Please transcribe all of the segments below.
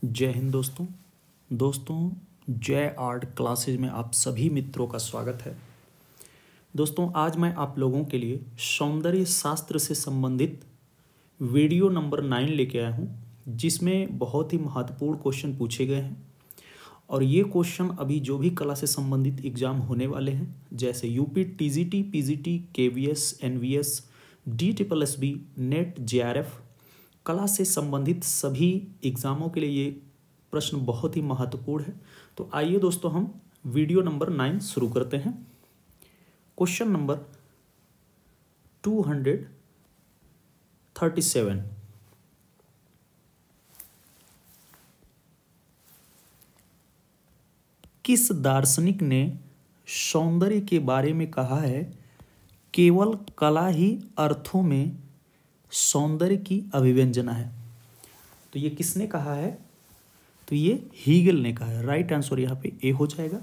जय हिंद दोस्तों जय आर्ट क्लासेज में आप सभी मित्रों का स्वागत है। दोस्तों आज मैं आप लोगों के लिए सौंदर्य शास्त्र से संबंधित वीडियो नंबर 9 लेके आया हूँ, जिसमें बहुत ही महत्वपूर्ण क्वेश्चन पूछे गए हैं। और ये क्वेश्चन अभी जो भी कला से संबंधित एग्जाम होने वाले हैं, जैसे UP, TGT, PGT, KVS, NVS, DSSB, NET, JRF, कला से संबंधित सभी एग्ज़ामों के लिए ये प्रश्न बहुत ही महत्वपूर्ण है। तो आइए दोस्तों हम वीडियो नंबर 9 शुरू करते हैं। Question number 237। किस दार्शनिक ने सौंदर्य के बारे में कहा है, केवल कला ही अर्थों में सौंदर्य की अभिव्यंजना है? तो ये किसने कहा है? तो ये हीगल ने कहा है। राइट आंसर यहाँ पे ए हो जाएगा।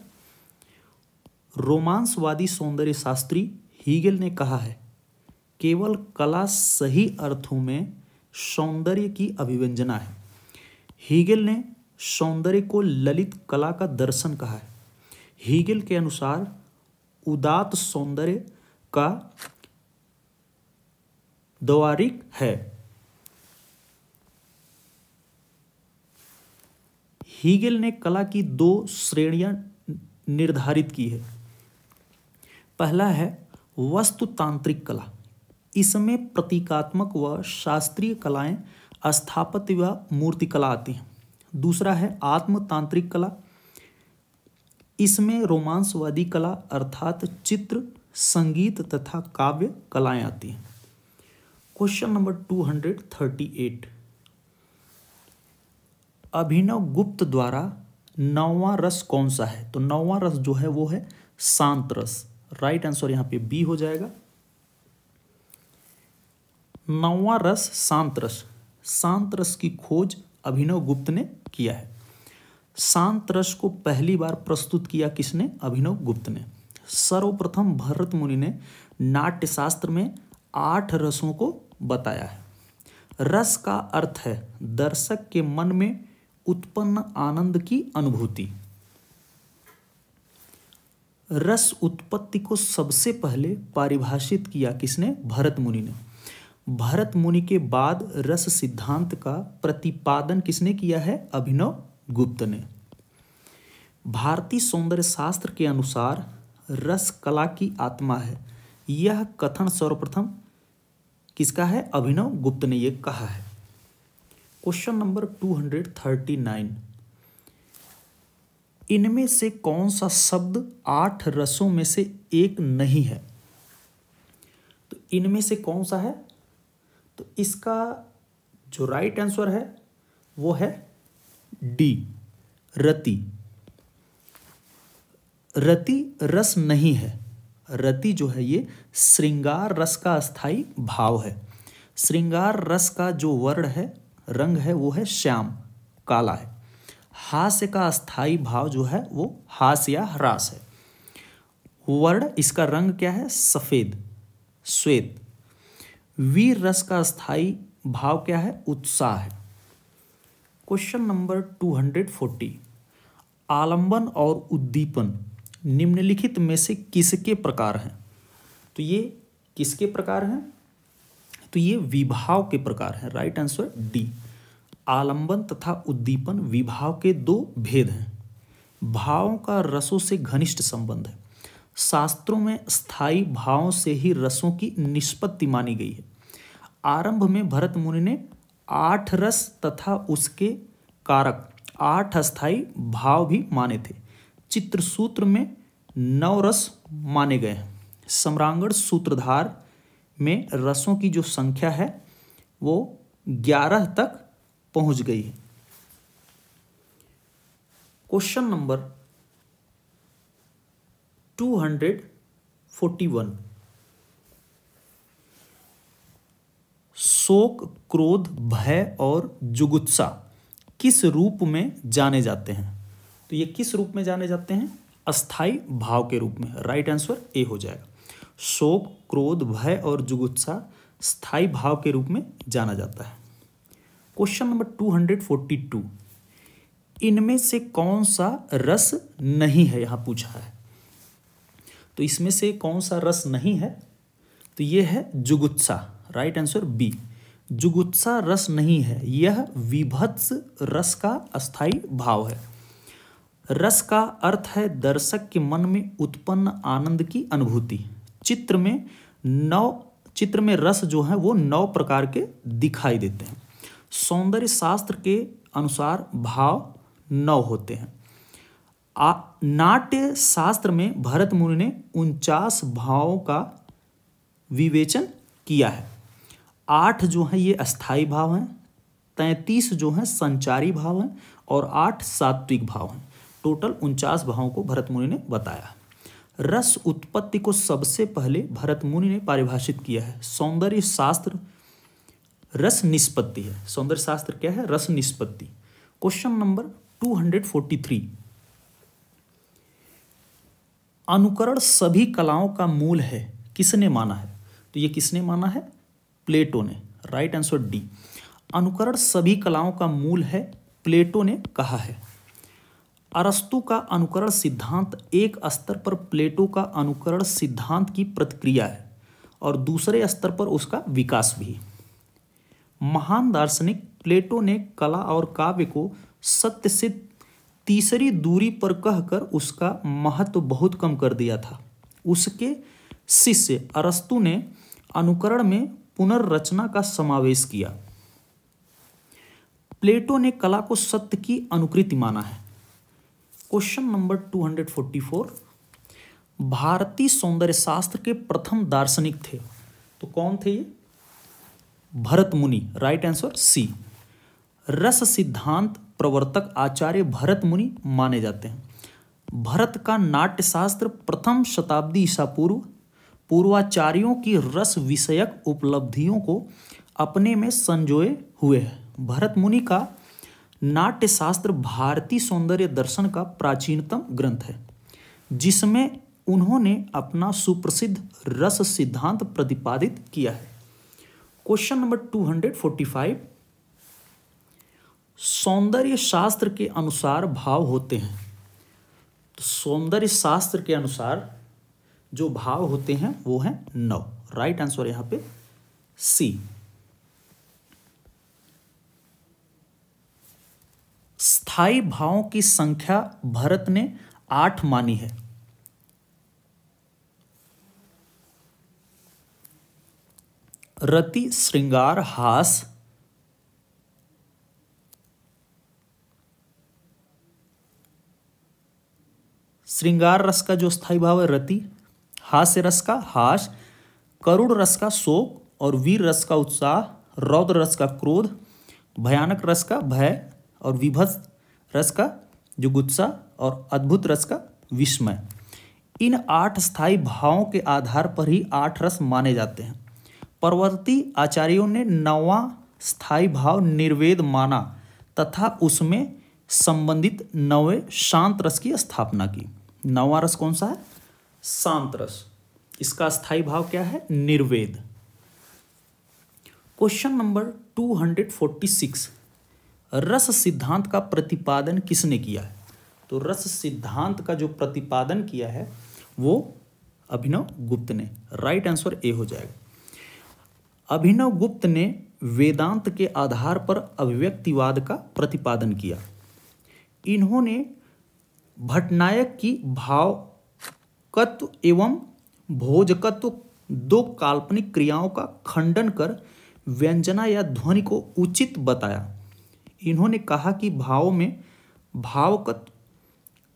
रोमांसवादी सौंदर्य शास्त्री हीगल ने कहा है, केवल कला सही अर्थों में सौंदर्य की अभिव्यंजना है। हीगल ने सौंदर्य को ललित कला का दर्शन कहा है। हीगल के अनुसार उदात्त सौंदर्य का द्वारिक है। हीगल ने कला की 2 श्रेणियां निर्धारित की है। पहला है वस्तुतांत्रिक कला। इसमें प्रतीकात्मक व शास्त्रीय कलाएं, स्थापत्य व मूर्तिकला आती हैं। दूसरा है आत्मतांत्रिक कला। इसमें रोमांसवादी कला अर्थात चित्र, संगीत तथा काव्य कलाएं आती हैं। Question number 238। अभिनव गुप्त द्वारा 9वां रस कौन सा है? तो 9वां रस जो है वो है शांत रस। राइट आंसर यहाँ पे बी हो जाएगा। 9वां रस शांत रस। शांत रस की खोज अभिनव गुप्त ने किया है। शांत रस को पहली बार प्रस्तुत किया किसने? अभिनव गुप्त ने। सर्वप्रथम भरत मुनि ने नाट्यशास्त्र में 8 रसों को बताया है। रस का अर्थ है दर्शक के मन में उत्पन्न आनंद की अनुभूति। रस उत्पत्ति को सबसे पहले परिभाषित किया किसने? भरत मुनि ने। भरत मुनि के बाद रस सिद्धांत का प्रतिपादन किसने किया है? अभिनव गुप्त ने। भारतीय सौंदर्य शास्त्र के अनुसार रस कला की आत्मा है। यह कथन सर्वप्रथम किसका है? अभिनव गुप्त ने यह कहा है। Question number 239। इनमें से कौन सा शब्द 8 रसों में से एक नहीं है? तो इनमें से कौन सा है? तो इसका जो राइट आंसर है वो है डी, रति। रति रस नहीं है। रति जो है ये श्रृंगार रस का स्थायी भाव है। श्रृंगार रस का जो वर्ण है, रंग है, वो है श्याम, काला है। हास्य का स्थायी भाव जो है वो हास्य या ह्रास है। वर्ण इसका रंग क्या है? सफेद, श्वेत। वीर रस का स्थायी भाव क्या है? उत्साह है। Question number 240। आलंबन और उद्दीपन निम्नलिखित में से किसके प्रकार हैं? तो ये किसके प्रकार हैं? तो ये विभाव के प्रकार हैं। Right answer D. आलंबन तथा उद्दीपन विभाव के 2 भेद हैं। भावों का रसों से घनिष्ठ संबंध है। शास्त्रों में स्थायी भावों से ही रसों की निष्पत्ति मानी गई है। आरंभ में भरत मुनि ने 8 रस तथा उसके कारक 8 अस्थायी भाव भी माने थे। चित्रसूत्र में 9 रस माने गए हैं। सम्रांगण सूत्रधार में रसों की जो संख्या है वो 11 तक पहुंच गई है। Question number 241। शोक, क्रोध, भय और जुगुप्सा किस रूप में जाने जाते हैं? तो ये किस रूप में जाने जाते हैं? अस्थाई भाव के रूप में। राइट आंसर ए हो जाएगा। शोक, क्रोध, भय और जुगुप्सा स्थायी भाव के रूप में जाना जाता है। Question number 242। इनमें से कौन सा रस नहीं है, यहां पूछा है। तो इसमें से कौन सा रस नहीं है, तो यह है जुगुत्सा। राइट आंसर बी, जुगुत्सा रस नहीं है, यह विभत्स रस का अस्थाई भाव है। रस का अर्थ है दर्शक के मन में उत्पन्न आनंद की अनुभूति। चित्र में रस जो है वो 9 प्रकार के दिखाई देते हैं। सौंदर्य शास्त्र के अनुसार भाव 9 होते हैं। नाट्य शास्त्र में भरत मुनि ने 49 भावों का विवेचन किया है। 8 जो है ये अस्थाई भाव हैं, 33 जो है संचारी भाव हैं और 8 सात्विक भाव हैं। टोटल 49 भावों को भरत मुनि ने बताया। रस उत्पत्ति को सबसे पहले भरत मुनि ने परिभाषित किया है। सौंदर्य शास्त्र रस निष्पत्ति है। सौंदर्य शास्त्र क्या है? रस निष्पत्ति। क्वेश्चन नंबर 243, अनुकरण सभी कलाओं का मूल है, किसने माना है? तो ये किसने माना है? प्लेटो ने। राइट आंसर डी, अनुकरण सभी कलाओं का मूल है, प्लेटो ने कहा है। अरस्तु का अनुकरण सिद्धांत एक स्तर पर प्लेटो का अनुकरण सिद्धांत की प्रतिक्रिया है और दूसरे स्तर पर उसका विकास भी। महान दार्शनिक प्लेटो ने कला और काव्य को सत्य से तीसरी दूरी पर कहकर उसका महत्व बहुत कम कर दिया था। उसके शिष्य अरस्तु ने अनुकरण में पुनर्रचना का समावेश किया। प्लेटो ने कला को सत्य की अनुकृति माना है। क्वेश्चन नंबर 244, भारतीय सौंदर्य शास्त्र के प्रथम दार्शनिक थे, तो कौन थे ये? भरत मुनि। राइट आंसर सी, रस सिद्धांत प्रवर्तक आचार्य भरत मुनि माने जाते हैं। भरत का नाट्यशास्त्र प्रथम शताब्दी ईसा पूर्व पूर्वाचार्यों की रस विषयक उपलब्धियों को अपने में संजोए हुए है। भरत मुनि का नाट्यशास्त्र भारतीय सौंदर्य दर्शन का प्राचीनतम ग्रंथ है, जिसमें उन्होंने अपना सुप्रसिद्ध रस सिद्धांत प्रतिपादित किया है। क्वेश्चन नंबर 245, सौंदर्य शास्त्र के अनुसार भाव होते हैं। तो सौंदर्य शास्त्र के अनुसार जो भाव होते हैं वो है 9। राइट आंसर यहां पे सी। स्थायी भावों की संख्या भरत ने 8 मानी है। रति, श्रृंगार, हास, श्रृंगार रस का जो स्थायी भाव है रति, हास्य रस का हास, करुण रस का शोक और वीर रस का उत्साह, रौद्र रस का क्रोध, भयानक रस का भय और विभत्स रस का जुगुत्सा और अद्भुत रस का विस्मय। इन 8 स्थायी भावों के आधार पर ही 8 रस माने जाते हैं। परवर्ती आचार्यों ने 9वां स्थायी भाव निर्वेद माना तथा उसमें संबंधित 9वें शांत रस की स्थापना की। 9वां रस कौन सा है? शांत रस। इसका स्थायी भाव क्या है? निर्वेद। क्वेश्चन नंबर 246, रस सिद्धांत का प्रतिपादन किसने किया है? तो रस सिद्धांत का जो प्रतिपादन किया है वो अभिनव गुप्त ने। राइट आंसर ए हो जाएगा। अभिनव गुप्त ने वेदांत के आधार पर अभिव्यक्तिवाद का प्रतिपादन किया। इन्होंने भट्टनायक की भावकत्व एवं भोजकत्व 2 काल्पनिक क्रियाओं का खंडन कर व्यंजना या ध्वनि को उचित बताया। इन्होंने कहा कि भावों में भावकत्व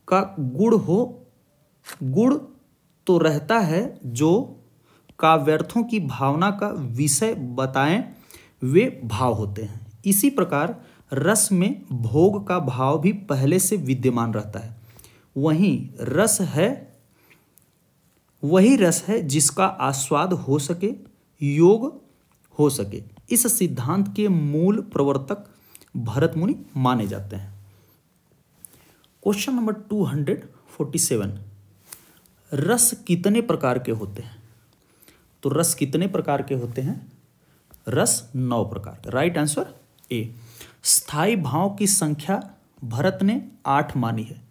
का गुण तो रहता है जो काव्यार्थों की भावना का विषय बताएं वे भाव होते हैं। इसी प्रकार रस में भोग का भाव भी पहले से विद्यमान रहता है। वही रस है जिसका आस्वाद हो सके, योग हो सके। इस सिद्धांत के मूल प्रवर्तक भरत मुनि माने जाते हैं। क्वेश्चन नंबर 247, रस कितने प्रकार के होते हैं? तो रस कितने प्रकार के होते हैं? रस 9 प्रकार के। Right answer A. स्थायी भाव की संख्या भरत ने 8 मानी है।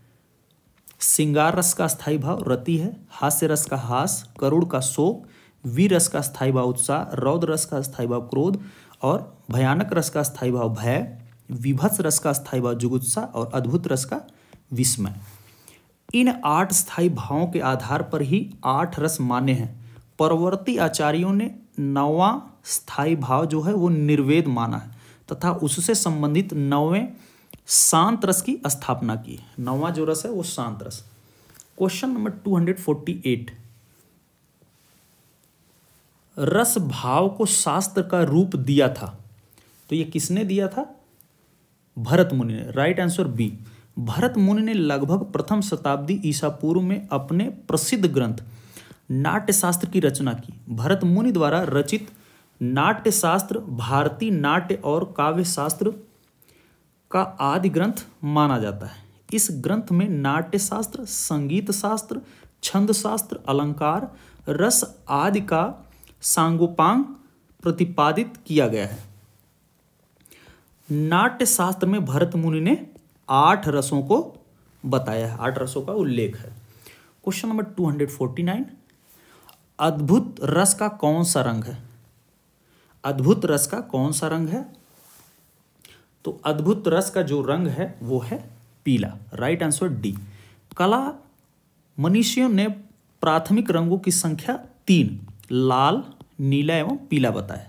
श्रृंगार रस का स्थायी भाव रति है, हास्य रस का हास, करुण का शोक, वीर रस का स्थायी भाव उत्साह, रौद्र रस का स्थायी भाव क्रोध और भयानक रस का स्थायी भाव भय, विभत्स रस का स्थायी भाव जुगुप्सा और अद्भुत रस का विस्मय। इन 8 स्थायी भावों के आधार पर ही 8 रस मान्य हैं। परवर्ती आचार्यों ने 9वां स्थायी भाव जो है वो निर्वेद माना है तथा उससे संबंधित 9वें शांत रस की स्थापना की। 9वां जो रस है वो शांत रस। क्वेश्चन नंबर 248, रस भाव को शास्त्र का रूप दिया था, तो ये किसने दिया था? भरत मुनि ने। Right answer B. भरत मुनि ने लगभग प्रथम शताब्दी ईसा पूर्व में अपने प्रसिद्ध ग्रंथ नाट्य शास्त्र की रचना की। भरत मुनि द्वारा रचित नाट्य शास्त्र भारतीय नाट्य और काव्य शास्त्र का आदि ग्रंथ माना जाता है। इस ग्रंथ में नाट्य शास्त्र, संगीत शास्त्र, छंद शास्त्र, अलंकार, रस आदि का सांगोपांग प्रतिपादित किया गया है। नाट्य शास्त्र में भरत मुनि ने 8 रसों को बताया है, 8 रसों का उल्लेख है। क्वेश्चन नंबर 249, अद्भुत रस का कौन सा रंग है? अद्भुत रस का कौन सा रंग है? तो अद्भुत रस का जो रंग है वो है पीला। Right answer D. कला मनीषियों ने प्राथमिक रंगों की संख्या 3 लाल, नीला एवं पीला बताया।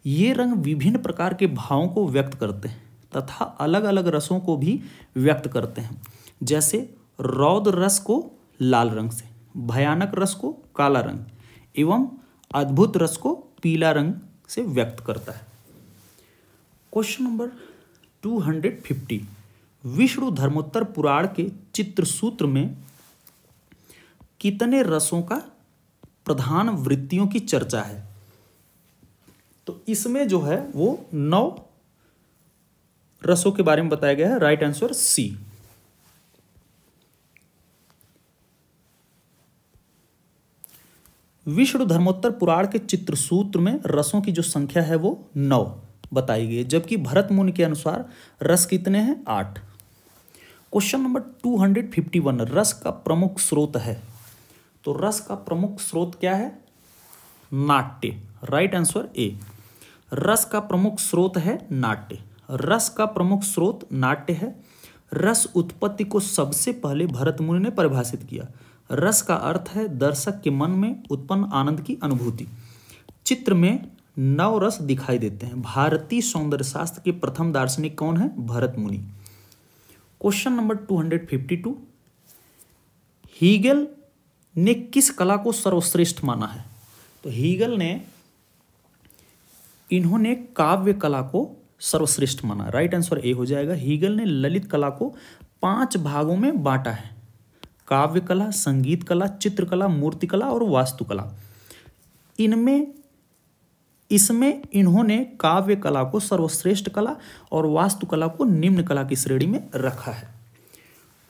ये रंग विभिन्न प्रकार के भावों को व्यक्त करते हैं तथा अलग अलग रसों को भी व्यक्त करते हैं। जैसे रौद्र रस को लाल रंग से, भयानक रस को काला रंग एवं अद्भुत रस को पीला रंग से व्यक्त करता है। क्वेश्चन नंबर 250, विष्णु धर्मोत्तर पुराण के चित्रसूत्र में कितने रसों का प्रधान वृत्तियों की चर्चा है? तो इसमें जो है वो 9 रसों के बारे में बताया गया है। Right answer C. Vishnu Dharmottara Purana के चित्रसूत्र में रसों की जो संख्या है वो 9 बताई गई है, जबकि भरत मुनि के अनुसार रस कितने हैं? 8। क्वेश्चन नंबर 251, रस का प्रमुख स्रोत है। तो रस का प्रमुख स्रोत क्या है? नाट्य। Right answer A. रस का प्रमुख स्रोत है नाट्य। रस का प्रमुख स्रोत नाट्य है। रस उत्पत्ति को सबसे पहले भरत मुनि ने परिभाषित किया। रस का अर्थ है दर्शक के मन में उत्पन्न आनंद की अनुभूति। चित्र में 9 रस दिखाई देते हैं। भारतीय सौंदर्य शास्त्र के प्रथम दार्शनिक कौन है? भरत मुनि। क्वेश्चन नंबर 252, हीगल ने किस कला को सर्वश्रेष्ठ माना है? तो हीगल ने इन्होंने काव्य कला को सर्वश्रेष्ठ माना। राइट आंसर ए हो जाएगा। हीगल ने ललित कला को 5 भागों में बांटा है। काव्य कला, संगीत कला, चित्रकला, मूर्तिकला और वास्तुकला। इसमें इन्होंने काव्य कला को सर्वश्रेष्ठ कला और वास्तुकला को निम्न कला की श्रेणी में रखा है।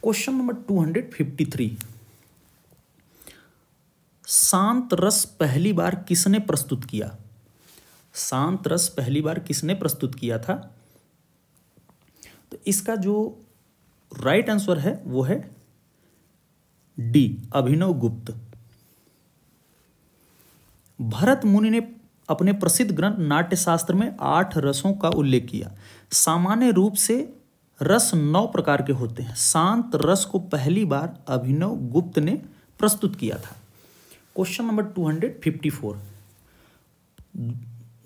क्वेश्चन नंबर 253, शांत रस पहली बार किसने प्रस्तुत किया? शांत रस पहली बार किसने प्रस्तुत किया था? तो इसका जो राइट आंसर है वो है डी, अभिनव गुप्त। भरत मुनि ने अपने प्रसिद्ध ग्रंथ नाट्यशास्त्र में 8 रसों का उल्लेख किया। सामान्य रूप से रस 9 प्रकार के होते हैं। शांत रस को पहली बार अभिनव गुप्त ने प्रस्तुत किया था। क्वेश्चन नंबर 254,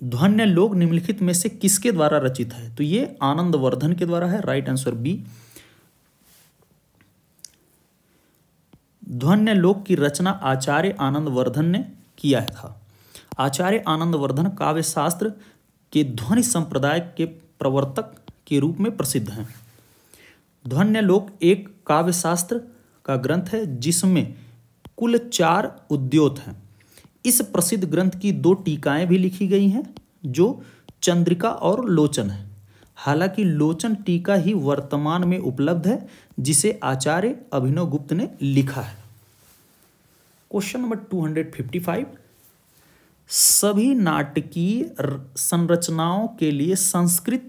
ध्वन्यालोक निम्नलिखित में से किसके द्वारा रचित है? तो ये आनंदवर्धन के द्वारा है। Right answer B. ध्वन्यालोक की रचना आचार्य आनंदवर्धन ने किया था। आचार्य आनंदवर्धन काव्य शास्त्र के ध्वनि संप्रदाय के प्रवर्तक के रूप में प्रसिद्ध हैं। ध्वन्यालोक एक काव्य शास्त्र का ग्रंथ है जिसमें कुल 4 उद्योत हैं। इस प्रसिद्ध ग्रंथ की 2 टीकाएं भी लिखी गई हैं जो चंद्रिका और लोचन है। हालांकि लोचन टीका ही वर्तमान में उपलब्ध है जिसे आचार्य अभिनव गुप्त ने लिखा है। क्वेश्चन नंबर 255, सभी नाटकीय संरचनाओं के लिए संस्कृत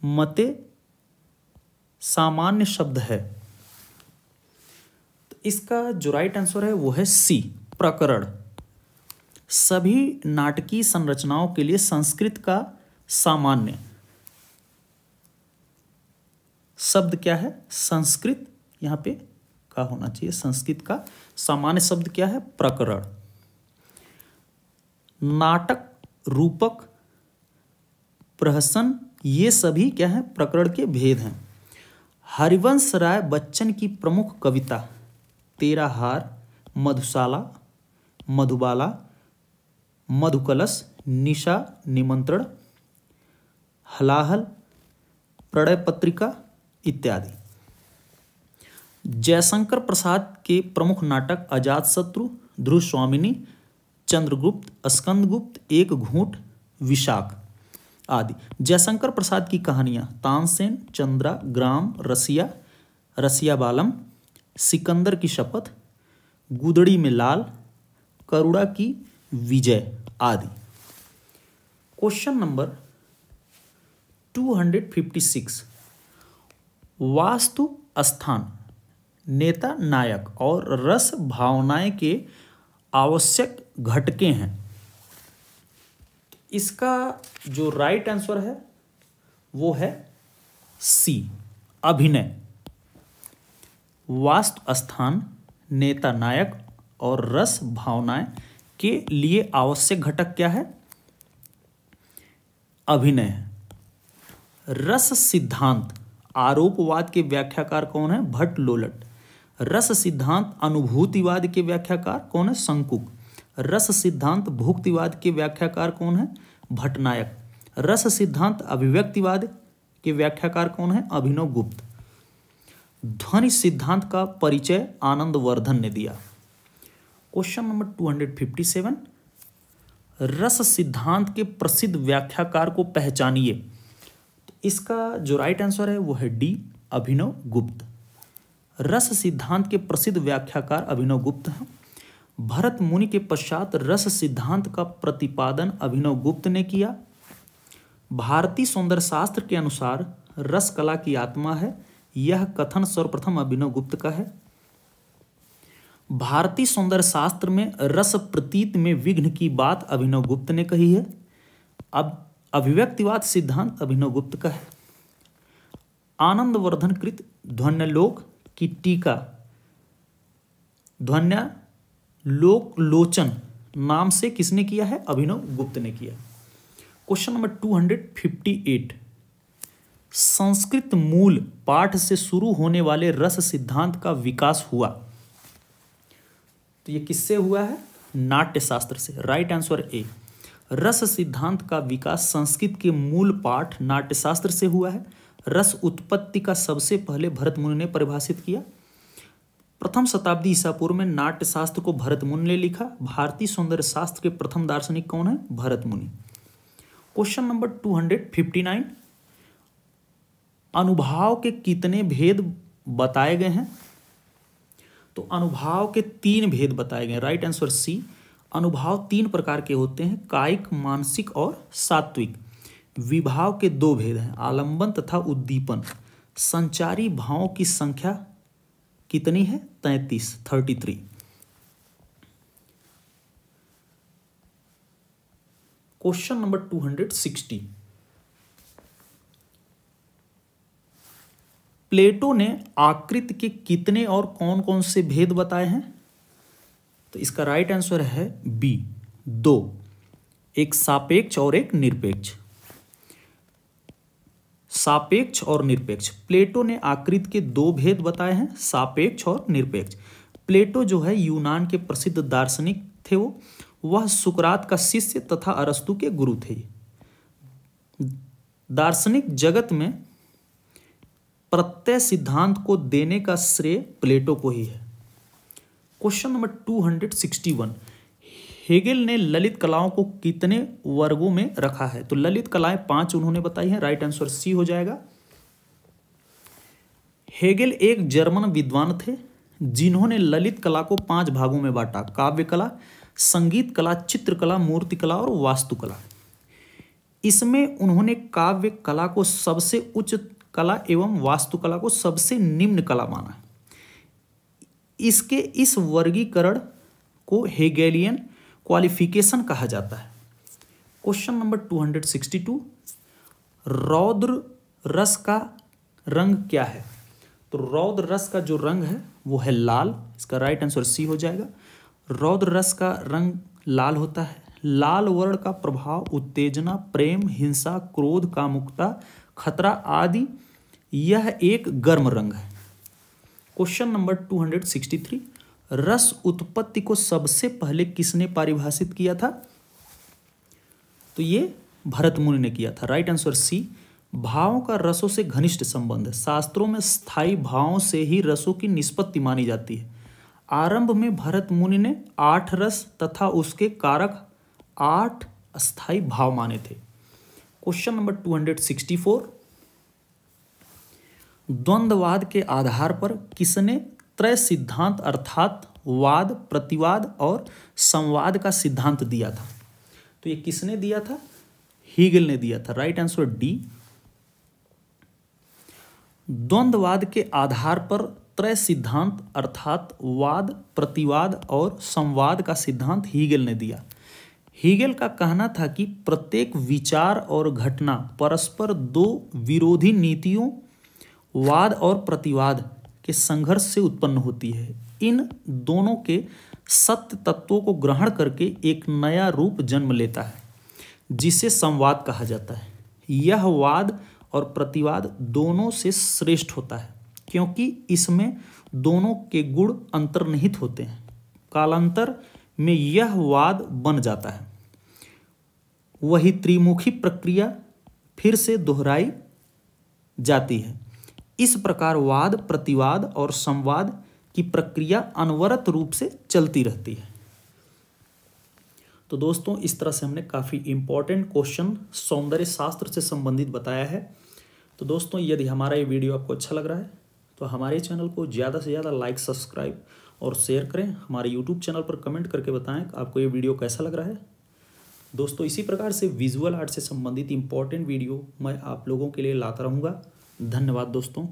मते सामान्य शब्द है? तो इसका जो राइट आंसर है वो है सी, प्रकरण। सभी नाटकीय संरचनाओं के लिए संस्कृत का सामान्य शब्द क्या है? संस्कृत, यहां पे का होना चाहिए, संस्कृत का सामान्य शब्द क्या है? प्रकरण। नाटक, रूपक, प्रहसन, ये सभी क्या है? प्रकरण के भेद हैं। हरिवंश राय बच्चन की प्रमुख कविता तेरा हार, मधुशाला, मधुबाला, मधुकलश, निशा निमंत्रण, हलाहल, प्रणय पत्रिका इत्यादि। जयशंकर प्रसाद के प्रमुख नाटक अजातशत्रु, ध्रुव स्वामिनी, चंद्रगुप्त, स्कंदगुप्त, एक घूंट, विशाख आदि। जयशंकर प्रसाद की कहानियां तानसेन, चंद्रा, ग्राम, रसिया, रसिया बालम, सिकंदर की शपथ, गुदड़ी में लाल, करुणा की विजय आदि। क्वेश्चन नंबर 256, वास्तु स्थान, नेता नायक और रस भावनाएं के आवश्यक घटके हैं। इसका जो राइट आंसर है वो है सी, अभिनय। वास्तु स्थान, नेता नायक और रस भावनाएं के लिए आवश्यक घटक क्या है? अभिनय है। रस सिद्धांत, आरोपवाद के व्याख्याकार कौन है? भट्ट लोलट। रस सिद्धांत अनुभूतिवाद के व्याख्याकार कौन है? शंकुक। रस सिद्धांत भुक्तिवाद के व्याख्याकार कौन है? भट्टनायक। रस सिद्धांत अभिव्यक्तिवाद के व्याख्याकार कौन है? अभिनव गुप्त। ध्वनि सिद्धांत का परिचय आनंदवर्धन ने दिया। क्वेश्चन नंबर 257, रस सिद्धांत के प्रसिद्ध व्याख्याकार को पहचानिए। तो इसका जो राइट आंसर है वो है डी, अभिनव गुप्त। रस सिद्धांत के प्रसिद्ध व्याख्याकार अभिनव गुप्त हैं। भरत मुनि के पश्चात रस सिद्धांत का प्रतिपादन अभिनव गुप्त ने किया। भारतीय सौंदर्य शास्त्र के अनुसार रस कला की आत्मा है, यह कथन सर्वप्रथम अभिनव गुप्त का है। भारतीय सौंदर्य शास्त्र में रस प्रतीत में विघ्न की बात अभिनव गुप्त ने कही है। अब अभिव्यक्तिवाद सिद्धांत अभिनव गुप्त का है। आनंदवर्धन कृत ध्वन्यालोक की टीका ध्वन्यालोक लोचन नाम से किसने किया है? अभिनव गुप्त ने किया। क्वेश्चन नंबर 258, संस्कृत मूल पाठ से शुरू होने वाले रस सिद्धांत का विकास हुआ। तो ये किससे हुआ है? नाट्य शास्त्र से। राइट आंसर ए, रस सिद्धांत का विकास संस्कृत के मूल पाठ नाट्यशास्त्र से हुआ है। रस उत्पत्ति का सबसे पहले भरत मुनि ने परिभाषित किया। प्रथम शताब्दी ईसा पूर्व में नाट्यशास्त्र को भरत मुनि ने लिखा। भारतीय सौंदर्य शास्त्र के प्रथम दार्शनिक कौन है? भरत मुनि। क्वेश्चन नंबर 259, अनुभाव के कितने भेद बताए गए हैं? तो अनुभाव के 3 भेद बताए गए। राइट आंसर सी, अनुभाव 3 प्रकार के होते हैं, कायिक, मानसिक और सात्विक। विभाव के 2 भेद हैं, आलंबन तथा उद्दीपन। संचारी भावों की संख्या कितनी है? 33। क्वेश्चन नंबर 260, प्लेटो ने आकृति के कितने और कौन कौन से भेद बताए हैं? तो इसका राइट आंसर है बी, 2, एक सापेक्ष और एक निरपेक्ष। सापेक्ष और निरपेक्ष। प्लेटो ने आकृति के 2 भेद बताए हैं, सापेक्ष और निरपेक्ष। प्लेटो जो है यूनान के प्रसिद्ध दार्शनिक थे, वह सुकरात का शिष्य तथा अरस्तु के गुरु थे। दार्शनिक जगत में प्रत्यय सिद्धांत को देने का श्रेय प्लेटो को ही है। क्वेश्चन नंबर 261, हेगेल ने ललित कलाओं को कितने वर्गों में रखा है? तो ललित कलाएं 5 उन्होंने बताई हैं। राइट आंसर सी हो जाएगा। हेगेल एक जर्मन विद्वान थे जिन्होंने ललित कला को 5 भागों में बांटा, काव्य कला, संगीत कला, चित्रकला, मूर्तिकला और वास्तुकला। इसमें उन्होंने काव्य कला को सबसे उच्च कला एवं वास्तुकला को सबसे निम्न कला माना है। इसके इस वर्गीकरण को हेगेलियन क्वालिफिकेशन कहा जाता है। क्वेश्चन नंबर 262, रौद्र रस का रंग क्या है? तो रौद्र रस का जो रंग है वो है लाल। इसका राइट आंसर सी हो जाएगा। रौद्र रस का रंग लाल होता है। लाल वर्ण का प्रभाव उत्तेजना, प्रेम, हिंसा, क्रोध, कामुकता, खतरा आदि, यह एक गर्म रंग है। क्वेश्चन नंबर 263, रस उत्पत्ति को सबसे पहले किसने परिभाषित किया था? तो ये भरत मुनि ने किया था। Right answer C. भावों का रसों से घनिष्ठ संबंध है। शास्त्रों में स्थायी भावों से ही रसों की निष्पत्ति मानी जाती है। आरंभ में भरत मुनि ने 8 रस तथा उसके कारक 8 अस्थायी भाव माने थे। क्वेश्चन नंबर 264, द्वंद्ववाद के आधार पर किसने त्रय सिद्धांत अर्थात वाद, प्रतिवाद और संवाद का सिद्धांत दिया था? तो ये किसने दिया था? हीगल ने दिया था। Right answer D. द्वंद्ववाद के आधार पर त्रय सिद्धांत अर्थात वाद, प्रतिवाद और संवाद का सिद्धांत हीगल ने दिया। हीगल का कहना था कि प्रत्येक विचार और घटना परस्पर दो विरोधी नीतियों, वाद और प्रतिवाद के संघर्ष से उत्पन्न होती है। इन दोनों के सत्य तत्वों को ग्रहण करके एक नया रूप जन्म लेता है जिसे संवाद कहा जाता है। यह वाद और प्रतिवाद दोनों से श्रेष्ठ होता है क्योंकि इसमें दोनों के गुण अंतर्निहित होते हैं। कालांतर में यह वाद बन जाता है। वही त्रिमुखी प्रक्रिया फिर से दोहराई जाती है। इस प्रकार वाद, प्रतिवाद और संवाद की प्रक्रिया अनवरत रूप से चलती रहती है। तो दोस्तों, इस तरह से हमने काफ़ी इंपॉर्टेंट क्वेश्चन सौंदर्य शास्त्र से संबंधित बताया है। तो दोस्तों, यदि हमारा ये वीडियो आपको अच्छा लग रहा है तो हमारे चैनल को ज़्यादा से ज़्यादा लाइक, सब्सक्राइब और शेयर करें। हमारे यूट्यूब चैनल पर कमेंट करके बताएं कि आपको ये वीडियो कैसा लग रहा है। दोस्तों, इसी प्रकार से विजुअल आर्ट से संबंधित इंपॉर्टेंट वीडियो मैं आप लोगों के लिए लाता रहूँगा। धन्यवाद दोस्तों।